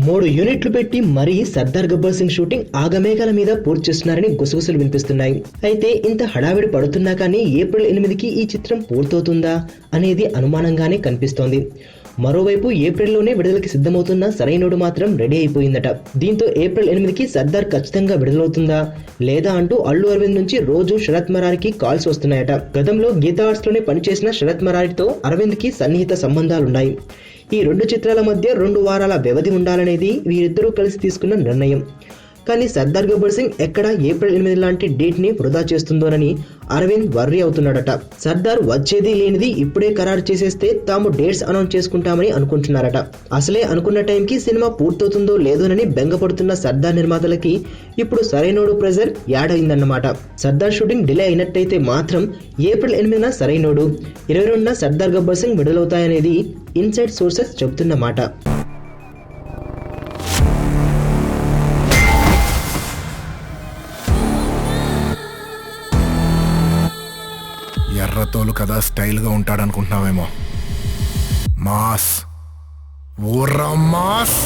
3 యూనిట్లు పెట్టి మరీ సర్దార్ గబ్బర్ సింగ్ షూటింగ్ ఆగమేఘాల మీద పూర్తి చేస్తున్నారని గుసగుసలు వినిపిస్తున్నాయి. అయితే ఇంత హడావిడి పడుతున్నా కానీ ఏప్రిల్ 8కి ఈ చిత్రం పూర్తవుతుందా అనేది అనుమానంగానే కనిపిస్తోంది. మరోవైపు ఏప్రిల్లోనే విడుదలకి సిద్ధమవుతున్న సరైనోడు మాత్రం రెడీ అయిపోయిందట. దీంతో ఏప్రిల్ 8కి సర్దార్ ఖచ్చితంగా విడుదలవుతుందా లేదా అంటూ అల్లు అరవింద్ నుంచి రోజు శరత్ మరారికి కాల్స్ వస్తున్నాయట. గతంలో గీతా ఆర్ట్స్ లోనే పనిచేసిన శరత్ మరారితో అరవింద్ కి సన్నిహిత సంబంధాలున్నాయి. ఈ 2 చిత్రాల మధ్య 2 వారాల వ్యవధి ఉండాలనేది వీరిద్దరూ కలిసి తీసుకున్న నిర్ణయం. కానీ సర్దార్ గబ్బర్ సింగ్ ఎక్కడ ఏప్రిల్ 8 లాంటి డేట్ ని వృధా చేస్తుందోనని అరవింద్ వర్రీ అవుతున్నాడట. సర్దార్ వచ్చేది లేనిది ఇప్పుడే ఖరారు చేసేస్తే తాము డేట్స్ అనౌన్స్ చేసుకుంటామని అనుకుంటున్నారట. అసలే అనుకున్న టైంకి సినిమా పూర్తవుతుందో లేదోనని బెంగపడుతున్న సర్దార్ నిర్మాతలకి ఇప్పుడు సరైనోడు ప్రెజర్ యాడ్ అయిందన్నమాట. సర్దార్ షూటింగ్ డిలే అయినట్టయితే మాత్రం ఏప్రిల్ 8న సరైనోడు, 22న సర్దార్ గబ్బర్ సింగ్ విడుదలవుతాయనేది ఇన్సైడ్ సోర్సెస్ చెబుతున్నమాట. ఎర్రతోలు కదా స్టైల్గా ఉంటాడనుకుంటున్నావేమో. Mass ఓర్రా mass.